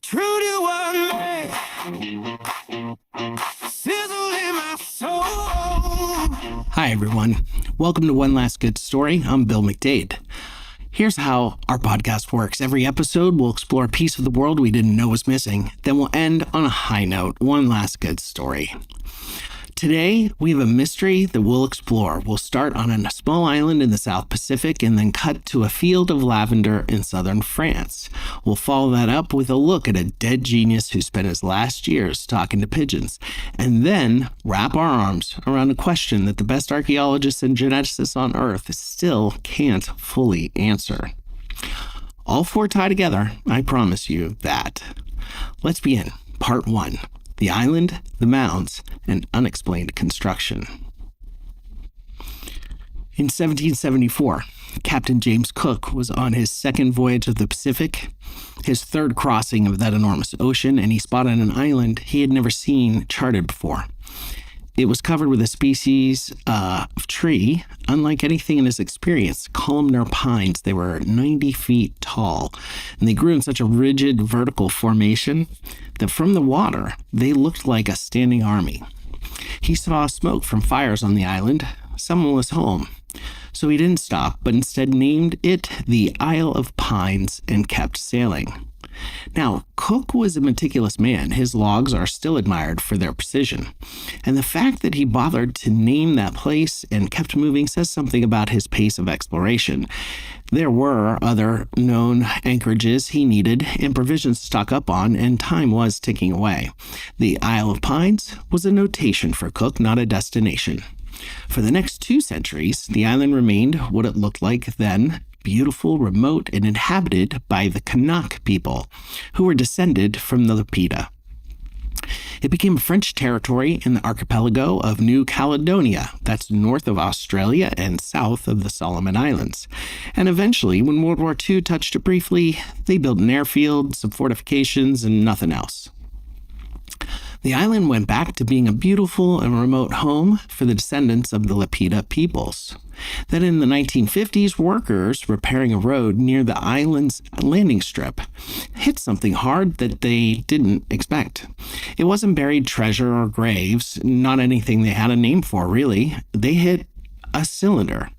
True to one man, sizzle in my soul. Hi, everyone. Welcome to One Last Good Story. I'm Bill McDade. Here's how our podcast works. Every episode, we'll explore a piece of the world we didn't know was missing. Then we'll end on a high note. One last good story. Today, we have a mystery that we'll explore. We'll start on a small island in the South Pacific and then cut to a field of lavender in southern France. We'll follow that up with a look at a dead genius who spent his last years talking to pigeons, and then wrap our arms around a question that the best archaeologists and geneticists on Earth still can't fully answer. All four tie together, I promise you that. Let's begin. Part 1. The island, the mounds, and unexplained construction. In 1774, Captain James Cook was on his second voyage of the Pacific, his third crossing of that enormous ocean, and he spotted an island he had never seen charted before. It was covered with a species of tree, unlike anything in his experience, columnar pines. They were 90 feet tall, and they grew in such a rigid vertical formation that from the water, they looked like a standing army. He saw smoke from fires on the island. Someone was home. So he didn't stop, but instead named it the Isle of Pines and kept sailing. Now, Cook was a meticulous man. His logs are still admired for their precision. And the fact that he bothered to name that place and kept moving says something about his pace of exploration. There were other known anchorages he needed and provisions to stock up on, and time was ticking away. The Isle of Pines was a notation for Cook, not a destination. For the next 2 centuries, the island remained what it looked like then, beautiful, remote, and inhabited by the Kanak people, who were descended from the Lapita. It became French territory in the archipelago of New Caledonia, that's north of Australia and south of the Solomon Islands. And eventually, when World War II touched it briefly, they built an airfield, some fortifications, and nothing else. The island went back to being a beautiful and remote home for the descendants of the Lapita peoples. Then in the 1950s, workers repairing a road near the island's landing strip hit something hard that they didn't expect. It wasn't buried treasure or graves, not anything they had a name for, really. They hit a cylinder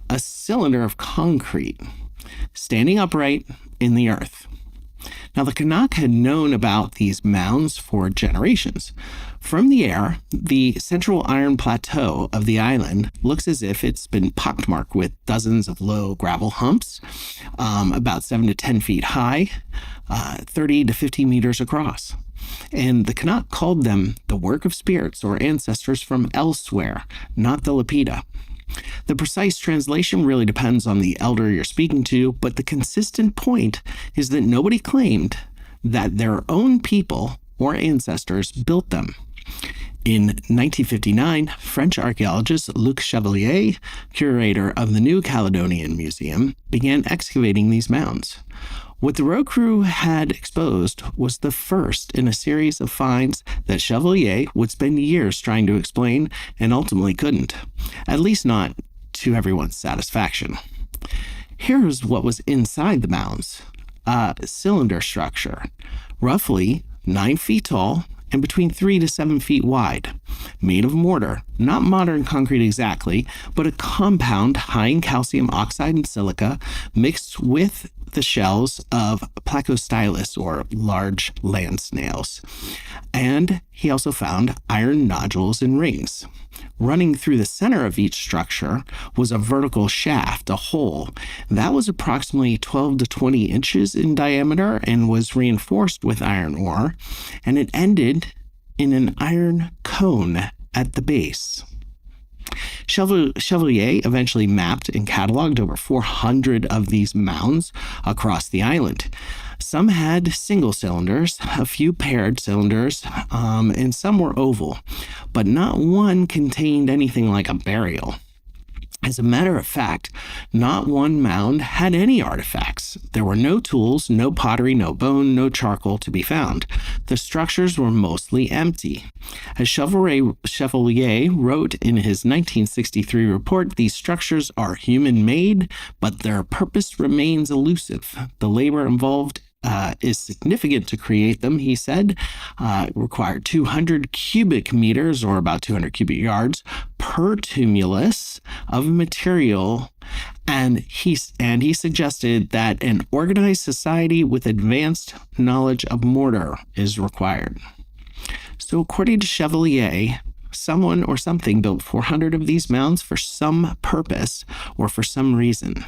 of concrete, standing upright in the earth. Now, the Kanak had known about these mounds for generations. From the air, the central iron plateau of the island looks as if it's been pockmarked with dozens of low gravel humps, about 7 to 10 feet high, 30 to 50 meters across. And the Kanak called them the work of spirits or ancestors from elsewhere, not the Lapita. The precise translation really depends on the elder you're speaking to, but the consistent point is that nobody claimed that their own people or ancestors built them. In 1959, French archaeologist Luc Chevalier, curator of the New Caledonian Museum, began excavating these mounds. What the road crew had exposed was the first in a series of finds that Chevalier would spend years trying to explain and ultimately couldn't, at least not to everyone's satisfaction. Here's what was inside the mounds. A cylinder structure, roughly 9 feet tall and between 3 to 7 feet wide, made of mortar, not modern concrete exactly, but a compound high in calcium oxide and silica mixed with the shells of Placostylus, or large land snails. And he also found iron nodules and rings. Running through the center of each structure was a vertical shaft, a hole. That was approximately 12 to 20 inches in diameter and was reinforced with iron ore, and it ended in an iron cone at the base. Chevalier eventually mapped and cataloged over 400 of these mounds across the island. Some had single cylinders, a few paired cylinders, and some were oval, but not one contained anything like a burial. As a matter of fact, not one mound had any artifacts. There were no tools, no pottery, no bone, no charcoal to be found. The structures were mostly empty. As Chevalier wrote in his 1963 report, these structures are human-made, but their purpose remains elusive. The labor involved is significant to create them, he said. It required 200 cubic meters, or about 200 cubic yards, per tumulus of material. And he suggested that an organized society with advanced knowledge of mortar is required. So according to Chevalier, someone or something built 400 of these mounds for some purpose or for some reason.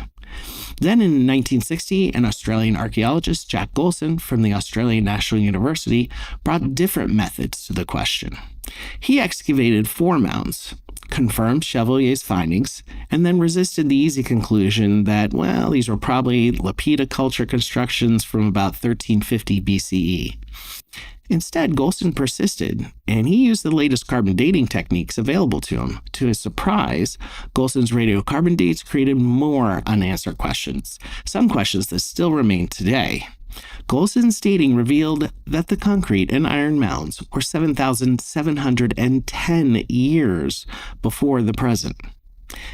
Then in 1960, an Australian archaeologist, Jack Golson, from the Australian National University, brought different methods to the question. He excavated 4 mounds, confirmed Chevalier's findings, and then resisted the easy conclusion that, well, these were probably Lapita culture constructions from about 1350 BCE. Instead, Golson persisted, and he used the latest carbon dating techniques available to him. To his surprise, Golson's radiocarbon dates created more unanswered questions, some questions that still remain today. Golson's dating revealed that the concrete and iron mounds were 7,710 years before the present.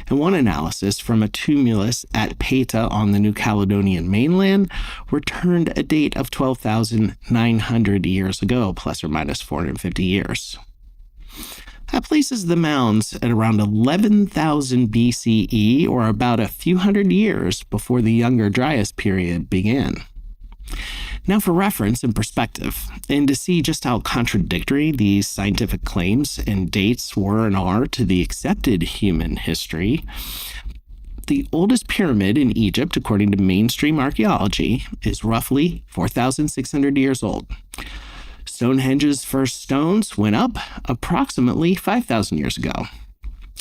And one analysis from a tumulus at Peta on the New Caledonian mainland returned a date of 12,900 years ago, plus or minus 450 years. That places the mounds at around 11,000 BCE, or about a few hundred years before the Younger Dryas period began. Now, for reference and perspective, and to see just how contradictory these scientific claims and dates were and are to the accepted human history, the oldest pyramid in Egypt, according to mainstream archaeology, is roughly 4,600 years old. Stonehenge's first stones went up approximately 5,000 years ago.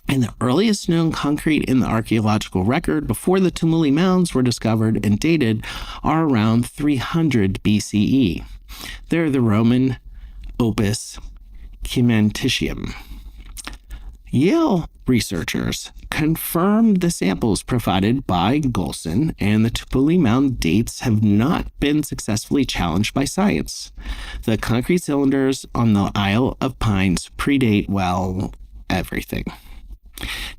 And the earliest known concrete in the archaeological record before the tumuli mounds were discovered and dated are around 300 BCE. They're the Roman opus cementitium. Yale researchers confirmed the samples provided by Golson, and the Tumuli Mound dates have not been successfully challenged by science. The concrete cylinders on the Isle of Pines predate, well, everything.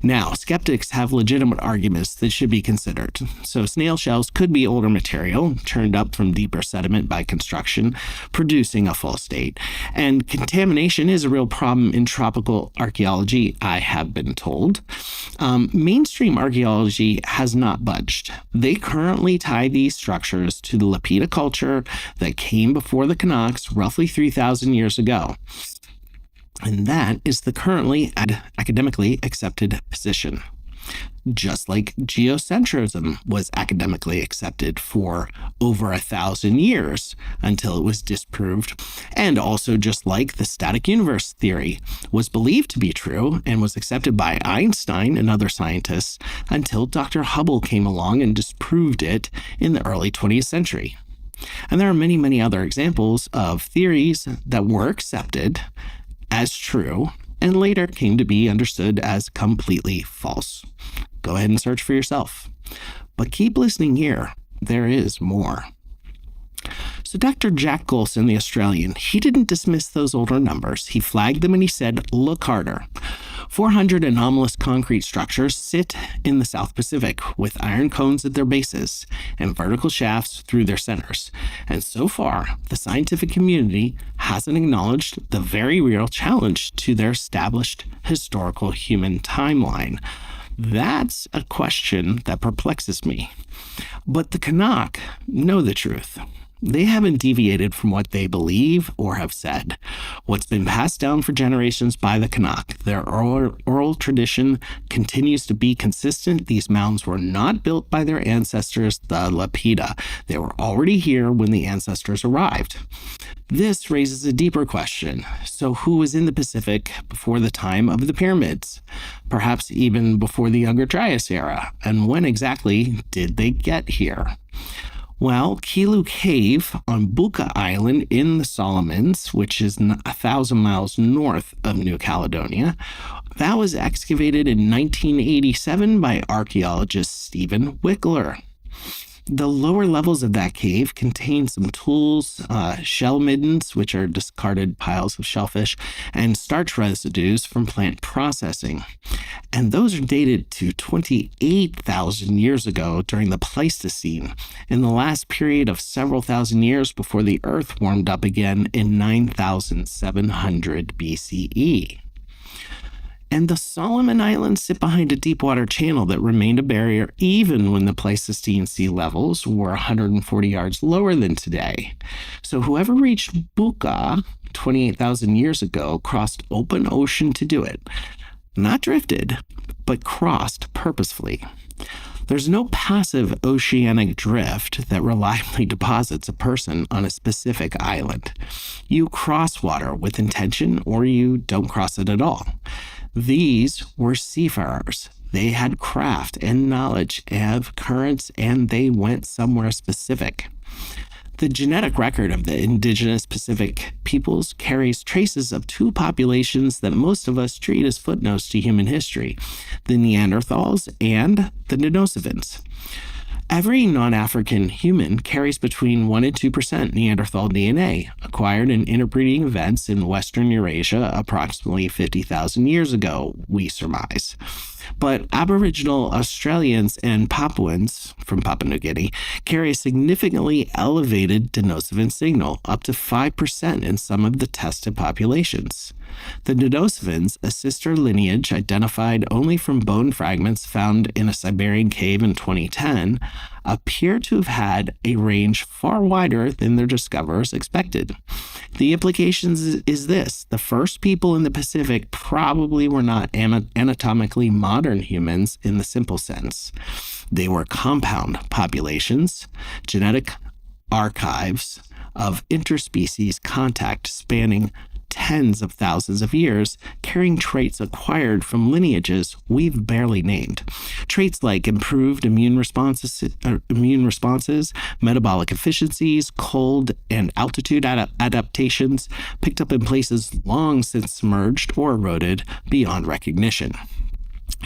Now, skeptics have legitimate arguments that should be considered. So snail shells could be older material, churned up from deeper sediment by construction, producing a full state. And contamination is a real problem in tropical archaeology, I have been told. Mainstream archaeology has not budged. They currently tie these structures to the Lapita culture that came before the Kanaks roughly 3,000 years ago. And that is the currently academically accepted position. Just like geocentrism was academically accepted for over 1,000 years until it was disproved, and also just like the static universe theory was believed to be true and was accepted by Einstein and other scientists until Dr. Hubble came along and disproved it in the early 20th century. And there are many, many other examples of theories that were accepted as true and later came to be understood as completely false. Go ahead and search for yourself. But keep listening here. There is more. So Dr. Jack Golson, the Australian, he didn't dismiss those older numbers. He flagged them and he said, look harder. 400 anomalous concrete structures sit in the South Pacific with iron cones at their bases and vertical shafts through their centers. And so far, the scientific community hasn't acknowledged the very real challenge to their established historical human timeline. That's a question that perplexes me. But the Kanak know the truth. They haven't deviated from what they believe or have said. What's been passed down for generations by the Kanak, their oral tradition continues to be consistent. These mounds were not built by their ancestors, the Lapita. They were already here when the ancestors arrived. This raises a deeper question. So who was in the Pacific before the time of the pyramids? Perhaps even before the Younger Dryas era? And when exactly did they get here? Well, Kilu Cave on Buka Island in the Solomons, which is 1,000 miles north of New Caledonia, that was excavated in 1987 by archaeologist Stephen Wickler. The lower levels of that cave contain some tools, shell middens, which are discarded piles of shellfish, and starch residues from plant processing. And those are dated to 28,000 years ago during the Pleistocene, in the last period of several thousand years before the Earth warmed up again in 9,700 BCE. And the Solomon Islands sit behind a deep water channel that remained a barrier even when the Pleistocene sea levels were 140 yards lower than today. So whoever reached Buka 28,000 years ago crossed open ocean to do it. Not drifted, but crossed purposefully. There's no passive oceanic drift that reliably deposits a person on a specific island. You cross water with intention or you don't cross it at all. These were seafarers. They had craft and knowledge of currents, and they went somewhere specific. The genetic record of the indigenous Pacific peoples carries traces of two populations that most of us treat as footnotes to human history: the Neanderthals and the Denisovans. Every non-African human carries between 1% and 2% Neanderthal DNA, acquired in interbreeding events in Western Eurasia approximately 50,000 years ago, we surmise. But Aboriginal Australians and Papuans from Papua New Guinea carry a significantly elevated Denisovan signal, up to 5% in some of the tested populations. The Denisovans, a sister lineage identified only from bone fragments found in a Siberian cave in 2010, appear to have had a range far wider than their discoverers expected. The implications is this: the first people in the Pacific probably were not anatomically modern humans in the simple sense. They were compound populations, genetic archives of interspecies contact spanning tens of thousands of years, carrying traits acquired from lineages we've barely named. Traits like improved immune responses, metabolic efficiencies, cold and altitude adaptations, picked up in places long since submerged or eroded beyond recognition.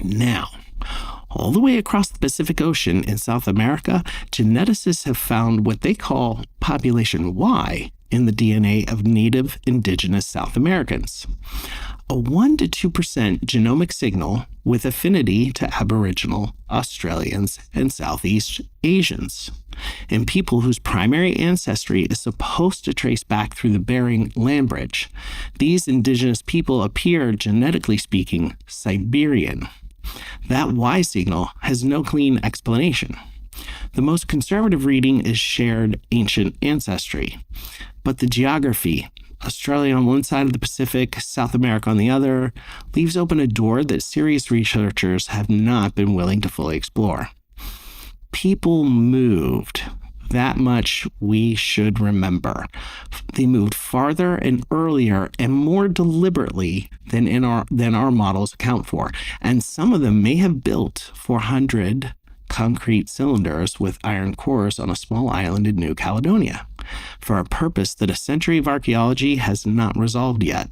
Now, all the way across the Pacific Ocean in South America, geneticists have found what they call population Y in the DNA of native indigenous South Americans. A 1 to 2% genomic signal with affinity to Aboriginal Australians and Southeast Asians, and people whose primary ancestry is supposed to trace back through the Bering Land Bridge. These indigenous people appear, genetically speaking, Siberian. That Y signal has no clean explanation. The most conservative reading is shared ancient ancestry, but the geography, Australia on one side of the Pacific, South America on the other, leaves open a door that serious researchers have not been willing to fully explore. People moved. That much we should remember. They moved farther and earlier and more deliberately than our models account for, and some of them may have built 400 concrete cylinders with iron cores on a small island in New Caledonia, for a purpose that a century of archaeology has not resolved yet.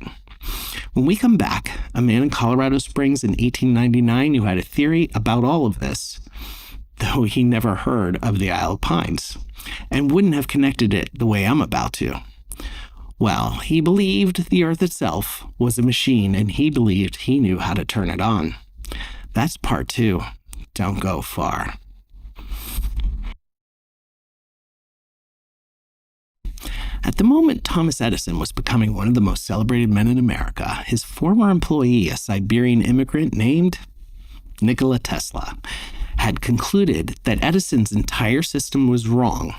When we come back, a man in Colorado Springs in 1899 who had a theory about all of this, though he never heard of the Isle of Pines, and wouldn't have connected it the way I'm about to. Well, he believed the Earth itself was a machine, and he believed he knew how to turn it on. That's part 2. Don't go far. At the moment Thomas Edison was becoming one of the most celebrated men in America, his former employee, a Siberian immigrant named Nikola Tesla, had concluded that Edison's entire system was wrong.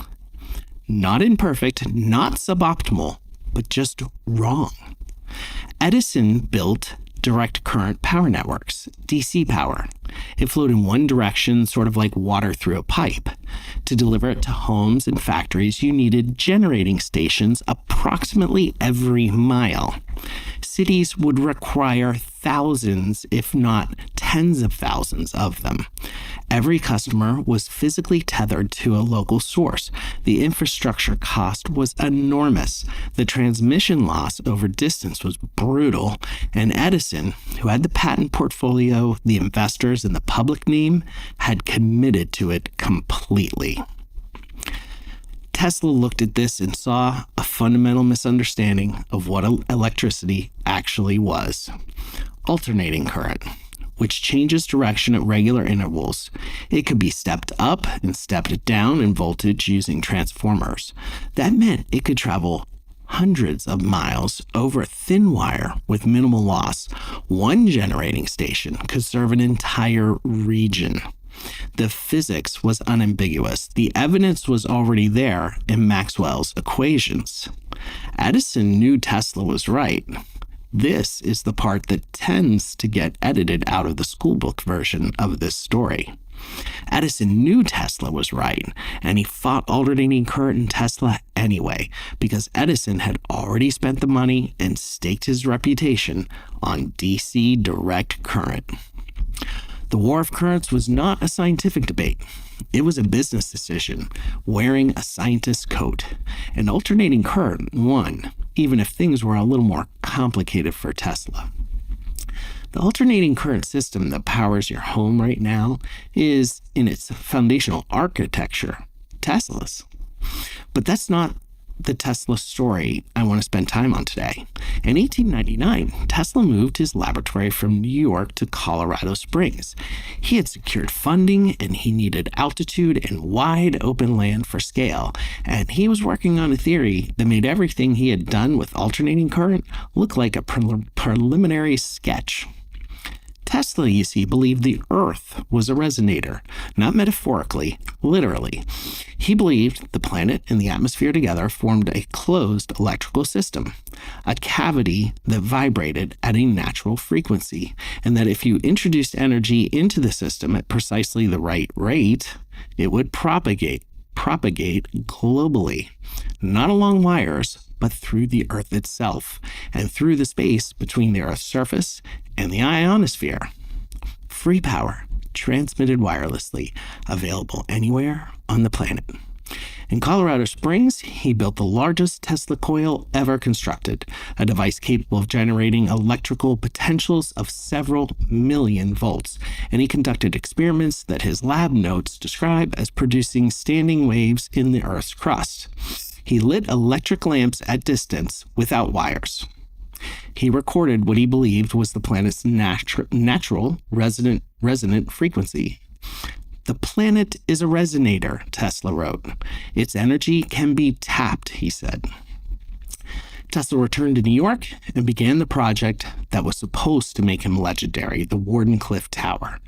Not imperfect, not suboptimal, but just wrong. Edison built direct current power networks, DC power. It flowed in one direction, sort of like water through a pipe. To deliver it to homes and factories, you needed generating stations approximately every mile. Cities would require thousands, if not tens of thousands of them. Every customer was physically tethered to a local source. The infrastructure cost was enormous. The transmission loss over distance was brutal. And Edison, who had the patent portfolio, the investors, and the public name, had committed to it completely. Tesla looked at this and saw a fundamental misunderstanding of what electricity actually was. Alternating current, which changes direction at regular intervals. It could be stepped up and stepped down in voltage using transformers. That meant it could travel hundreds of miles over a thin wire with minimal loss. One generating station could serve an entire region. The physics was unambiguous. The evidence was already there in Maxwell's equations. Edison knew Tesla was right. This is the part that tends to get edited out of the schoolbook version of this story. Edison knew Tesla was right, and he fought alternating current in Tesla anyway, because Edison had already spent the money and staked his reputation on DC direct current. The war of currents was not a scientific debate. It was a business decision, wearing a scientist's coat. And alternating current won, even if things were a little more complicated for Tesla. The alternating current system that powers your home right now is, in its foundational architecture, Tesla's. But that's not the Tesla story I want to spend time on today. In 1899, Tesla moved his laboratory from New York to Colorado Springs. He had secured funding, and he needed altitude and wide open land for scale, and he was working on a theory that made everything he had done with alternating current look like a preliminary sketch. Tesla, you see, believed the Earth was a resonator, not metaphorically, literally. He believed the planet and the atmosphere together formed a closed electrical system, a cavity that vibrated at a natural frequency, and that if you introduced energy into the system at precisely the right rate, it would propagate globally, not along wires, but through the Earth itself, and through the space between the Earth's surface and the ionosphere. Free power, transmitted wirelessly, available anywhere on the planet. In Colorado Springs, he built the largest Tesla coil ever constructed, a device capable of generating electrical potentials of several million volts, and he conducted experiments that his lab notes describe as producing standing waves in the Earth's crust. He lit electric lamps at distance without wires. He recorded what he believed was the planet's natural resonant frequency. The planet is a resonator, Tesla wrote. Its energy can be tapped, he said. Tesla returned to New York and began the project that was supposed to make him legendary, the Wardenclyffe Tower.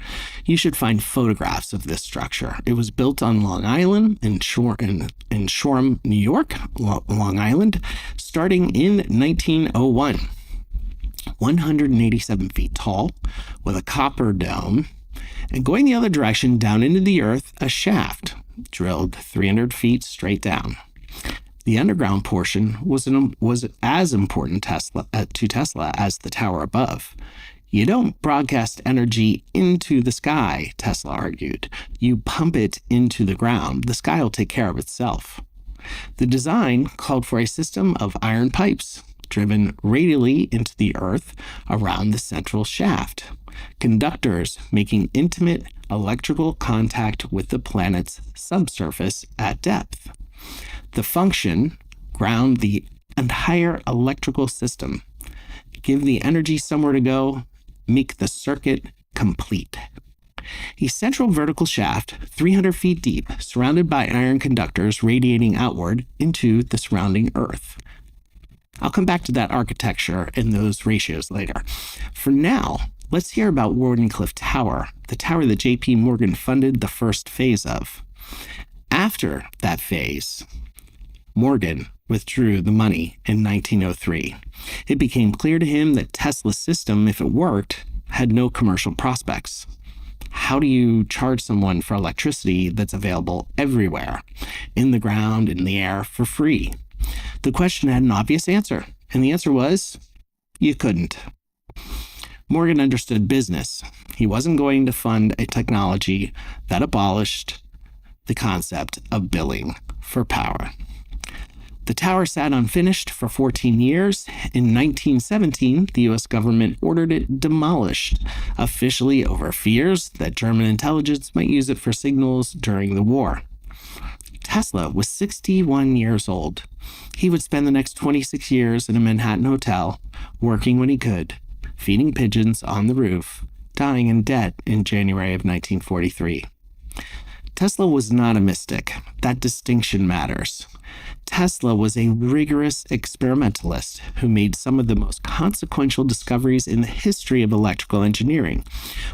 You should find photographs of this structure. It was built on Long Island in Shoreham, New York, Long Island, starting in 1901. 187 feet tall, with a copper dome, and going the other direction down into the earth, a shaft drilled 300 feet straight down. The underground portion was as important to Tesla as the tower above. You don't broadcast energy into the sky, Tesla argued. You pump it into the ground. The sky will take care of itself. The design called for a system of iron pipes driven radially into the earth around the central shaft. Conductors making intimate electrical contact with the planet's subsurface at depth. The function, ground the entire electrical system, give the energy somewhere to go, make the circuit complete. A central vertical shaft, 300 feet deep, surrounded by iron conductors radiating outward into the surrounding earth. I'll come back to that architecture and those ratios later. For now, let's hear about Wardenclyffe Tower, the tower that J.P. Morgan funded the first phase of. After that phase, Morgan withdrew the money in 1903. It became clear to him that Tesla's system, if it worked, had no commercial prospects. How do you charge someone for electricity that's available everywhere, in the ground, in the air, for free? The question had an obvious answer, and the answer was, you couldn't. Morgan understood business. He wasn't going to fund a technology that abolished the concept of billing for power. The tower sat unfinished for 14 years. In 1917, the U.S. government ordered it demolished, officially over fears that German intelligence might use it for signals during the war. Tesla was 61 years old. He would spend the next 26 years in a Manhattan hotel, working when he could, feeding pigeons on the roof, dying in debt in January of 1943. Tesla was not a mystic. That distinction matters. Tesla was a rigorous experimentalist who made some of the most consequential discoveries in the history of electrical engineering.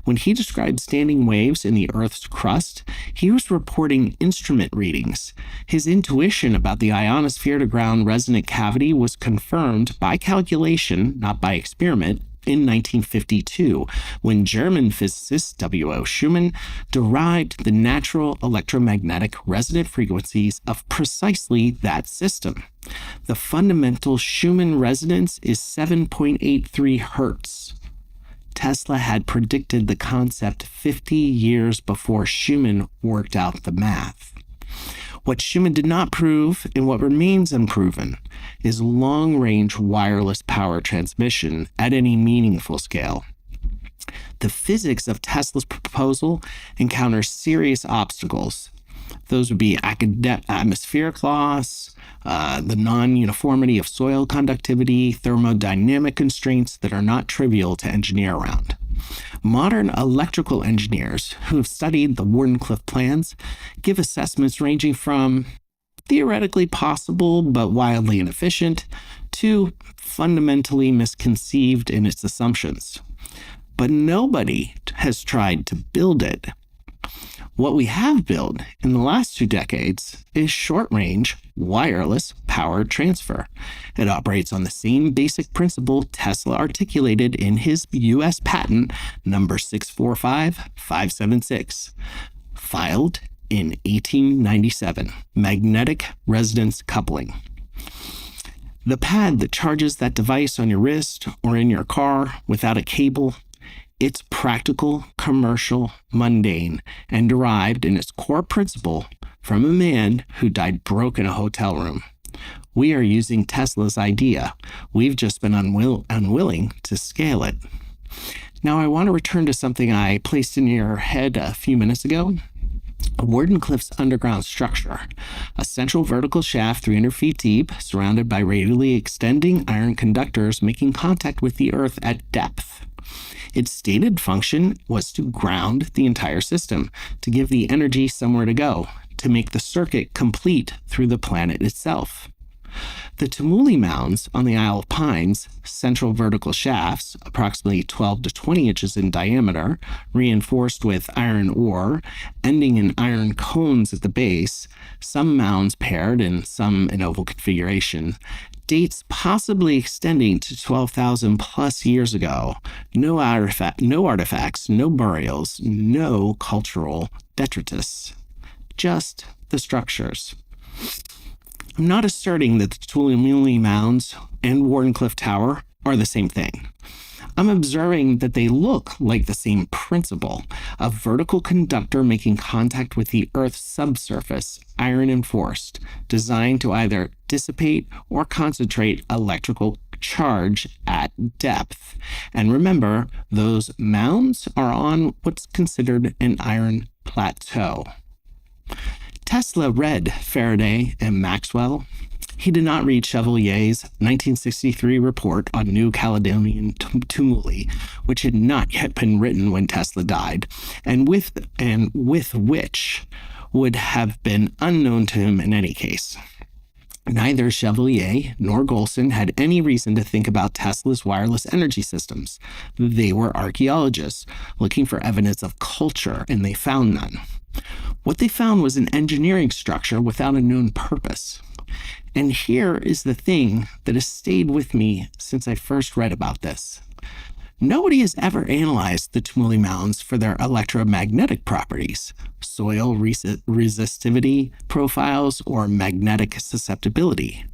When he described standing waves in the Earth's crust, he was reporting instrument readings. His intuition about the ionosphere-to-ground resonant cavity was confirmed by calculation, not by experiment, in 1952, when German physicist W.O. Schumann derived the natural electromagnetic resonant frequencies of precisely that system. The fundamental Schumann resonance is 7.83 hertz. Tesla had predicted the concept 50 years before Schumann worked out the math. What Schumann did not prove, and what remains unproven, is long-range wireless power transmission at any meaningful scale. The physics of Tesla's proposal encounters serious obstacles. Those would be atmospheric loss, the non-uniformity of soil conductivity, thermodynamic constraints that are not trivial to engineer around. Modern electrical engineers who have studied the Wardenclyffe plans give assessments ranging from theoretically possible but wildly inefficient to fundamentally misconceived in its assumptions. But nobody has tried to build it. What we have built in the last 2 decades is short-range wireless power transfer. It operates on the same basic principle Tesla articulated in his U.S. patent number 645576, filed in 1897, magnetic resonance coupling. The pad that charges that device on your wrist or in your car without a cable, it's practical, commercial, mundane, and derived in its core principle from a man who died broke in a hotel room. We are using Tesla's idea. We've just been unwilling to scale it. Now I want to return to something I placed in your head a few minutes ago. Wardenclyffe's underground structure, a central vertical shaft 300 feet deep, surrounded by radially extending iron conductors making contact with the Earth at depth. Its stated function was to ground the entire system, to give the energy somewhere to go, to make the circuit complete through the planet itself. The Tumuli mounds on the Isle of Pines, central vertical shafts, approximately 12 to 20 inches in diameter, reinforced with iron ore, ending in iron cones at the base, some mounds paired and some in oval configuration, dates possibly extending to 12,000 plus years ago. No artifacts, no burials, no cultural detritus. Just the structures. I'm not asserting that the Tumuli mounds and Wardenclyffe Tower are the same thing. I'm observing that they look like the same principle, a vertical conductor making contact with the Earth's subsurface, iron enforced, designed to either dissipate or concentrate electrical charge at depth. And remember, those mounds are on what's considered an iron plateau. Tesla read Faraday and Maxwell. He did not read Chevalier's 1963 report on New Caledonian tumuli, which had not yet been written when Tesla died, and with which would have been unknown to him in any case. Neither Chevalier nor Golson had any reason to think about Tesla's wireless energy systems. They were archaeologists looking for evidence of culture, and they found none. What they found was an engineering structure without a known purpose. And here is the thing that has stayed with me since I first read about this. Nobody has ever analyzed the Tumuli mounds for their electromagnetic properties, soil resistivity profiles, or magnetic susceptibility.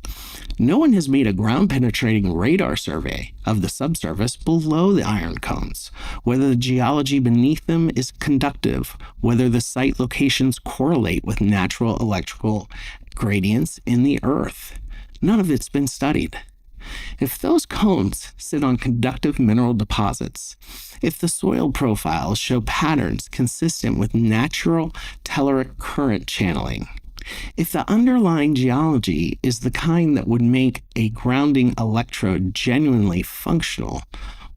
No one has made a ground-penetrating radar survey of the subsurface below the iron cones, whether the geology beneath them is conductive, whether the site locations correlate with natural electrical gradients in the earth. None of it's been studied. If those cones sit on conductive mineral deposits, if the soil profiles show patterns consistent with natural telluric current channeling, If the underlying geology is the kind that would make a grounding electrode genuinely functional,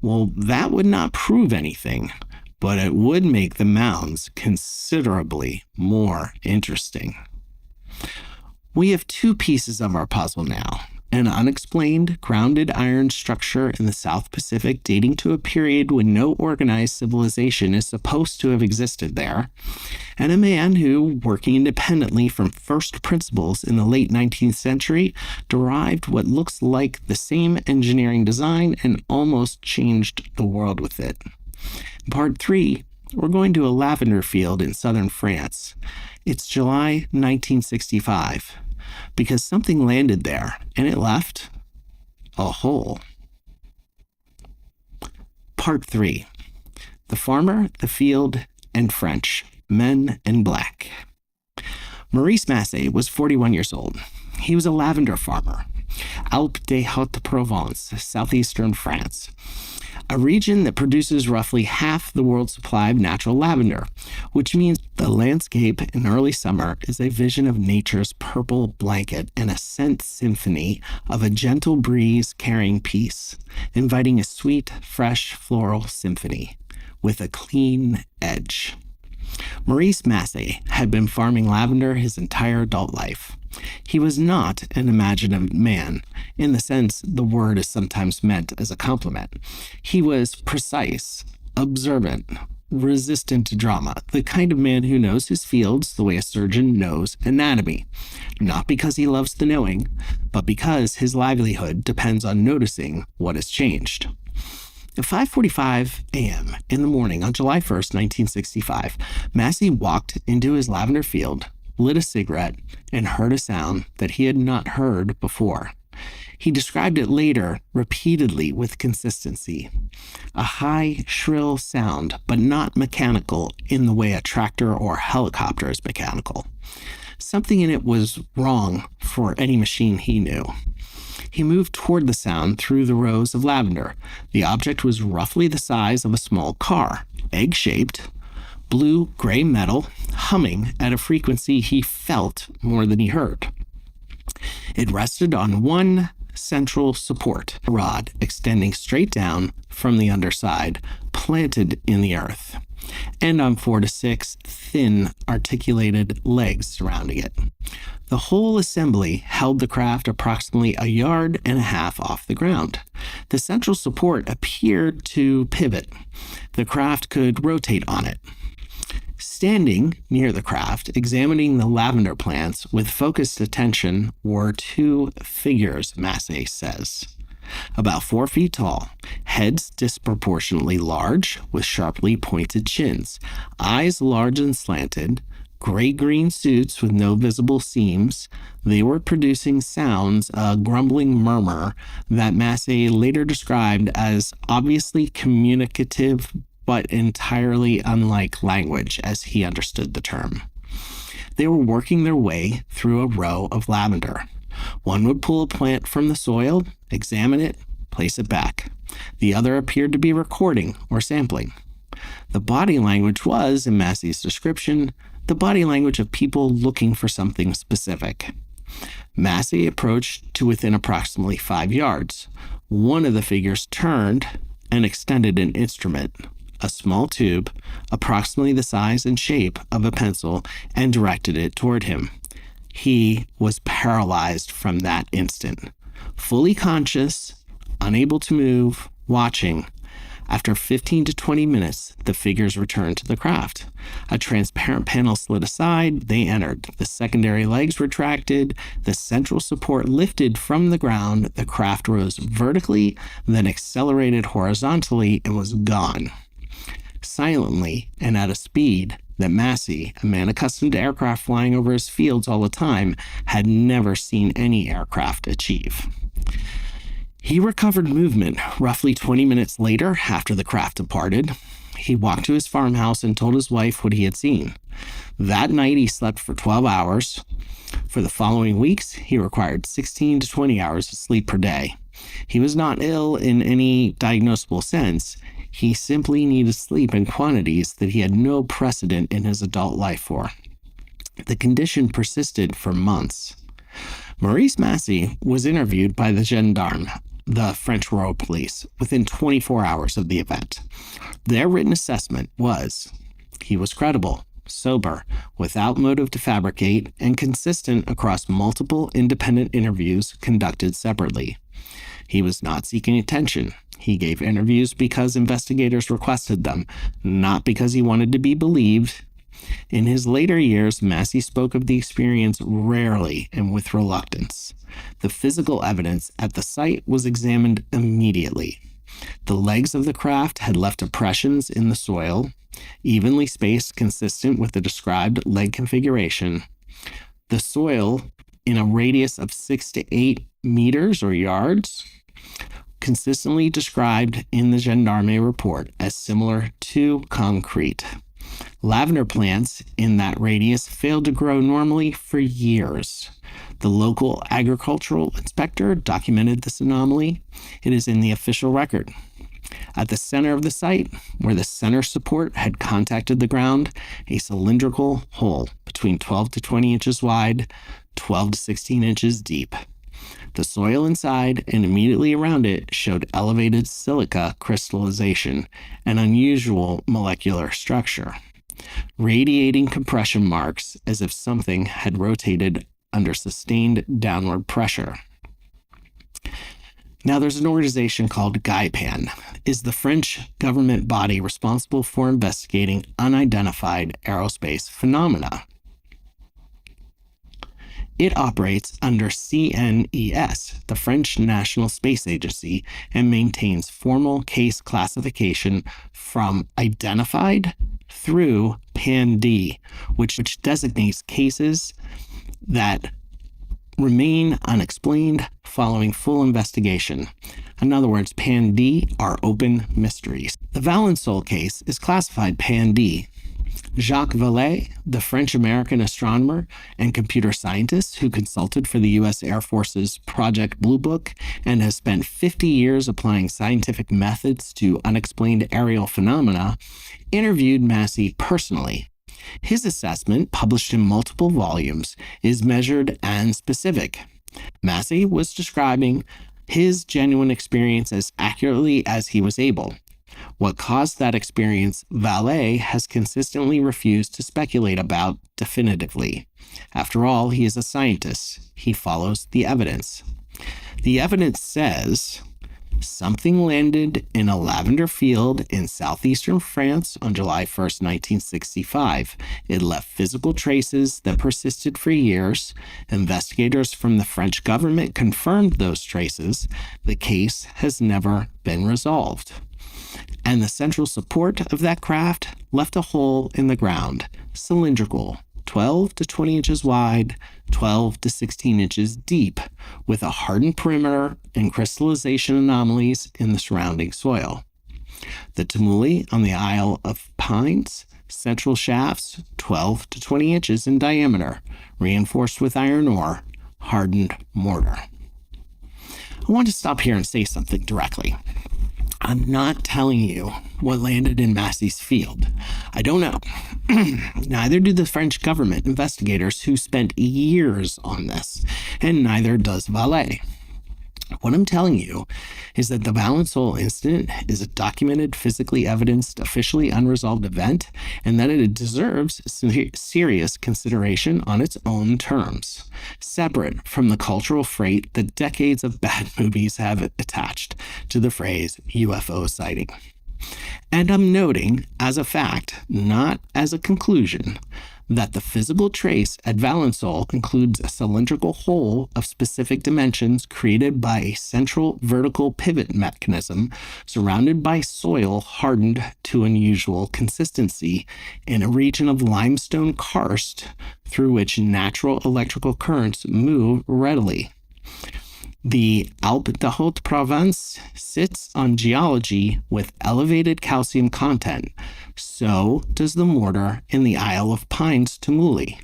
well, that would not prove anything, but it would make the mounds considerably more interesting. We have two pieces of our puzzle now: an unexplained grounded iron structure in the South Pacific dating to a period when no organized civilization is supposed to have existed there, and a man who, working independently from first principles in the late 19th century, derived what looks like the same engineering design and almost changed the world with it. In part 3, we're going to a lavender field in southern France. It's July 1965, because something landed there, and it left a hole. Part 3. The farmer, the field, and French, men and black. Maurice Massé was 41 years old. He was a lavender farmer. Alpes de Haute-Provence, southeastern France, a region that produces roughly half the world's supply of natural lavender, which means the landscape in early summer is a vision of nature's purple blanket and a scent symphony of a gentle breeze carrying peace, inviting a sweet, fresh floral symphony with a clean edge. Maurice Massé had been farming lavender his entire adult life. He was not an imaginative man, in the sense the word is sometimes meant as a compliment. He was precise, observant, resistant to drama, the kind of man who knows his fields the way a surgeon knows anatomy, not because he loves the knowing, but because his livelihood depends on noticing what has changed. At 5:45 a.m. in the morning on July 1st, 1965, Massey walked into his lavender field, lit a cigarette, and heard a sound that he had not heard before. He described it later repeatedly with consistency. A high, shrill sound, but not mechanical in the way a tractor or helicopter is mechanical. Something in it was wrong for any machine he knew. He moved toward the sound through the rows of lavender. The object was roughly the size of a small car, egg-shaped, blue-gray metal, humming at a frequency he felt more than he heard. It rested on one central support, a rod extending straight down from the underside, planted in the earth, and on 4 to 6 thin, articulated legs surrounding it. The whole assembly held the craft approximately 1.5 yards off the ground. The central support appeared to pivot. The craft could rotate on it. Standing near the craft, examining the lavender plants with focused attention, were two figures, Massé says. About 4 feet tall, heads disproportionately large with sharply pointed chins, eyes large and slanted, gray-green suits with no visible seams. They were producing sounds, a grumbling murmur that Massé later described as obviously communicative but entirely unlike language as he understood the term. They were working their way through a row of lavender. One would pull a plant from the soil, examine it, place it back. The other appeared to be recording or sampling. The body language was, in Massé's description, the body language of people looking for something specific. Massé approached to within approximately 5 yards. One of the figures turned and extended an instrument, a small tube, approximately the size and shape of a pencil, and directed it toward him. He was paralyzed from that instant. Fully conscious, unable to move, watching. After 15 to 20 minutes, the figures returned to the craft. A transparent panel slid aside, they entered. The secondary legs retracted, the central support lifted from the ground, the craft rose vertically, then accelerated horizontally and was gone. Silently and at a speed that Massé, a man accustomed to aircraft flying over his fields all the time, had never seen any aircraft achieve. He recovered movement roughly 20 minutes later after the craft departed. He walked to his farmhouse and told his wife what he had seen. That night he slept for 12 hours. For the following weeks, he required 16 to 20 hours of sleep per day. He was not ill in any diagnosable sense. He simply needed sleep in quantities that he had no precedent in his adult life for. The condition persisted for months. Maurice Massey was interviewed by the gendarme, the French Royal Police, within 24 hours of the event. Their written assessment was he was credible, sober, without motive to fabricate, and consistent across multiple independent interviews conducted separately. He was not seeking attention. He gave interviews because investigators requested them, not because he wanted to be believed. In his later years, Massey spoke of the experience rarely and with reluctance. The physical evidence at the site was examined immediately. The legs of the craft had left impressions in the soil, evenly spaced consistent with the described leg configuration. The soil, in a radius of 6 to 8 meters or yards, consistently described in the gendarme report as similar to concrete. Lavender plants in that radius failed to grow normally for years. The local agricultural inspector documented this anomaly. It is in the official record. At the center of the site, where the center support had contacted the ground, a cylindrical hole between 12 to 20 inches wide, 12 to 16 inches deep. The soil inside and immediately around it showed elevated silica crystallization, an unusual molecular structure, radiating compression marks as if something had rotated under sustained downward pressure. Now, there's an organization called GAIPAN, is the French government body responsible for investigating unidentified aerospace phenomena. It operates under CNES, the French National Space Agency, and maintains formal case classification from identified through PAN-D, which designates cases that remain unexplained following full investigation. In other words, PAN-D are open mysteries. The Valençol case is classified PAN-D. Jacques Vallée, the French-American astronomer and computer scientist who consulted for the U.S. Air Force's Project Blue Book and has spent 50 years applying scientific methods to unexplained aerial phenomena, interviewed Massey personally. His assessment, published in multiple volumes, is measured and specific. Massey was describing his genuine experience as accurately as he was able. What caused that experience, Vallée has consistently refused to speculate about definitively. After all, he is a scientist. He follows the evidence. The evidence says something landed in a lavender field in southeastern France on July 1st, 1965. It left physical traces that persisted for years. Investigators from the French government confirmed those traces. The case has never been resolved. And the central support of that craft left a hole in the ground, cylindrical, 12 to 20 inches wide, 12 to 16 inches deep, with a hardened perimeter and crystallization anomalies in the surrounding soil. The tumuli on the Isle of Pines, central shafts, 12 to 20 inches in diameter, reinforced with iron ore, hardened mortar. I want to stop here and say something directly. I'm not telling you what landed in Massey's field. I don't know. Neither do the French government investigators who spent years on this, and neither does Vallée. What I'm telling you is that the Valençol incident is a documented, physically evidenced, officially unresolved event, and that it deserves serious consideration on its own terms, separate from the cultural freight that decades of bad movies have attached to the phrase UFO sighting. And I'm noting as a fact, not as a conclusion, that the physical trace at Valençol includes a cylindrical hole of specific dimensions created by a central vertical pivot mechanism surrounded by soil hardened to unusual consistency in a region of limestone karst through which natural electrical currents move readily. The Alpes de Haute-Provence sits on geology with elevated calcium content. So does the mortar in the Isle of Pines tumuli.